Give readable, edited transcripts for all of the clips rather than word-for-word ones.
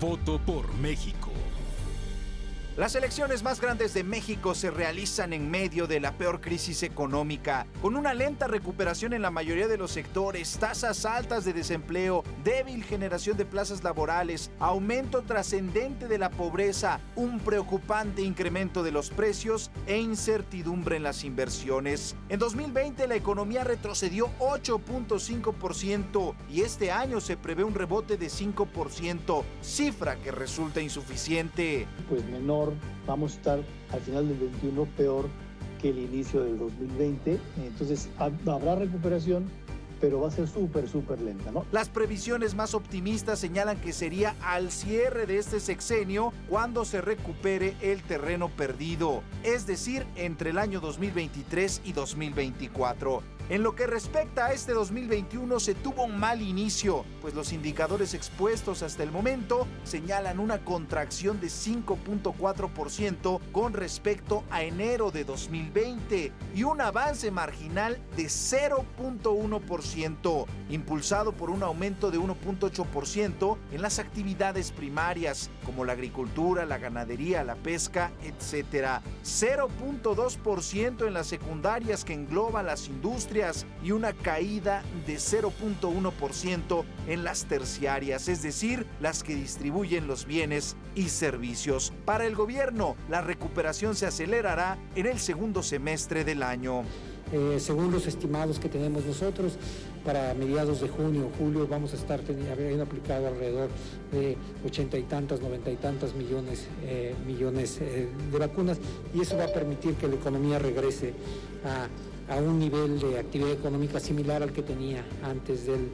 Voto por México. Las elecciones más grandes de México se realizan en medio de la peor crisis económica, con una lenta recuperación en la mayoría de los sectores, tasas altas de desempleo, débil generación de plazas laborales, aumento trascendente de la pobreza, un preocupante incremento de los precios e incertidumbre en las inversiones. En 2020 la economía retrocedió 8.5% y este año se prevé un rebote de 5%, cifra que resulta insuficiente. Pues menor, vamos a estar al final del 21 peor que el inicio del 2020, entonces habrá recuperación, pero va a ser súper lenta, ¿no? Las previsiones más optimistas señalan que sería al cierre de este sexenio cuando se recupere el terreno perdido, es decir, entre el año 2023 y 2024. En lo que respecta a este 2021 se tuvo un mal inicio, pues los indicadores expuestos hasta el momento señalan una contracción de 5.4% con respecto a enero de 2020 y un avance marginal de 0.1%, impulsado por un aumento de 1.8% en las actividades primarias, como la agricultura, la ganadería, la pesca, etc. 0.2% en las secundarias que engloban las industrias y una caída de 0.1% en las terciarias, es decir, las que distribuyen los bienes y servicios. Para el gobierno, la recuperación se acelerará en el segundo semestre del año. Según los estimados que tenemos nosotros, para mediados de junio o julio vamos a estar habiendo aplicado alrededor de 80 y tantas, 90 y tantas millones de vacunas, y eso va a permitir que la economía regrese a un nivel de actividad económica similar al que tenía antes del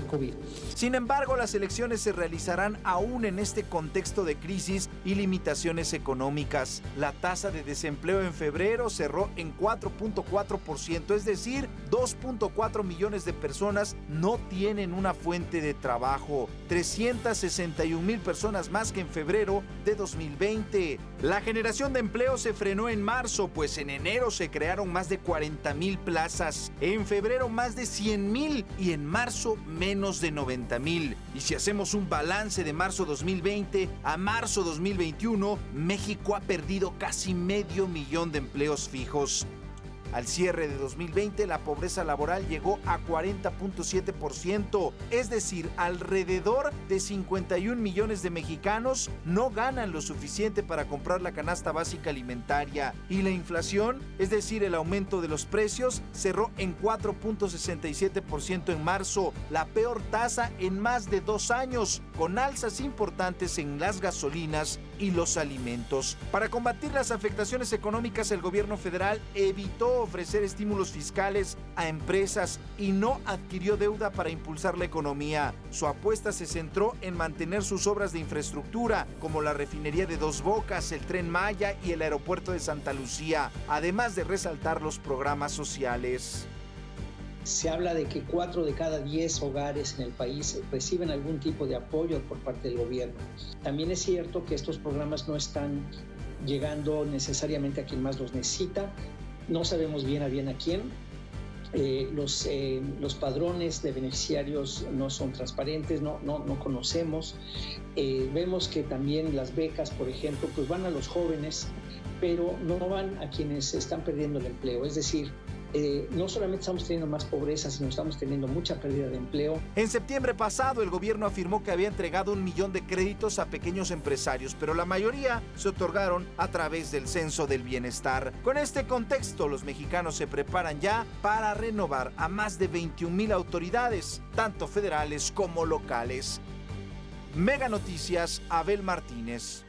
COVID. Sin embargo, las elecciones se realizarán aún en este contexto de crisis y limitaciones económicas. La tasa de desempleo en febrero cerró en 4.4%, es decir, 2.4 millones de personas no tienen una fuente de trabajo, 361,000 personas más que en febrero de 2020. La generación de empleo se frenó en marzo, pues en enero se crearon más de 40,000 plazas, en febrero más de 100,000 y en marzo menos de 90,000. Y si hacemos un balance de marzo 2020 a marzo 2021, México ha perdido casi 500,000 de empleos fijos. Al cierre de 2020, la pobreza laboral llegó a 40.7%, es decir, alrededor de 51 millones de mexicanos no ganan lo suficiente para comprar la canasta básica alimentaria. Y la inflación, es decir, el aumento de los precios, cerró en 4.67% en marzo, la peor tasa en más de 2 años, con alzas importantes en las gasolinas y los alimentos. Para combatir las afectaciones económicas, el gobierno federal evitó ofrecer estímulos fiscales a empresas y no adquirió deuda para impulsar la economía. Su apuesta se centró en mantener sus obras de infraestructura, como la refinería de Dos Bocas, el Tren Maya y el aeropuerto de Santa Lucía, además de resaltar los programas sociales. Se habla de que 4 de cada 10 hogares en el país reciben algún tipo de apoyo por parte del gobierno. También es cierto que estos programas no están llegando necesariamente a quien más los necesita. No sabemos bien a quién. Los padrones de beneficiarios no son transparentes, no conocemos. Vemos que también las becas, por ejemplo, pues van a los jóvenes, pero no van a quienes están perdiendo el empleo. Es decir, no solamente estamos teniendo más pobreza, sino estamos teniendo mucha pérdida de empleo. En septiembre pasado, el gobierno afirmó que había entregado 1 millón de créditos a pequeños empresarios, pero la mayoría se otorgaron a través del Censo del Bienestar. Con este contexto, los mexicanos se preparan ya para renovar a más de 21,000 autoridades, tanto federales como locales. Mega Noticias, Abel Martínez.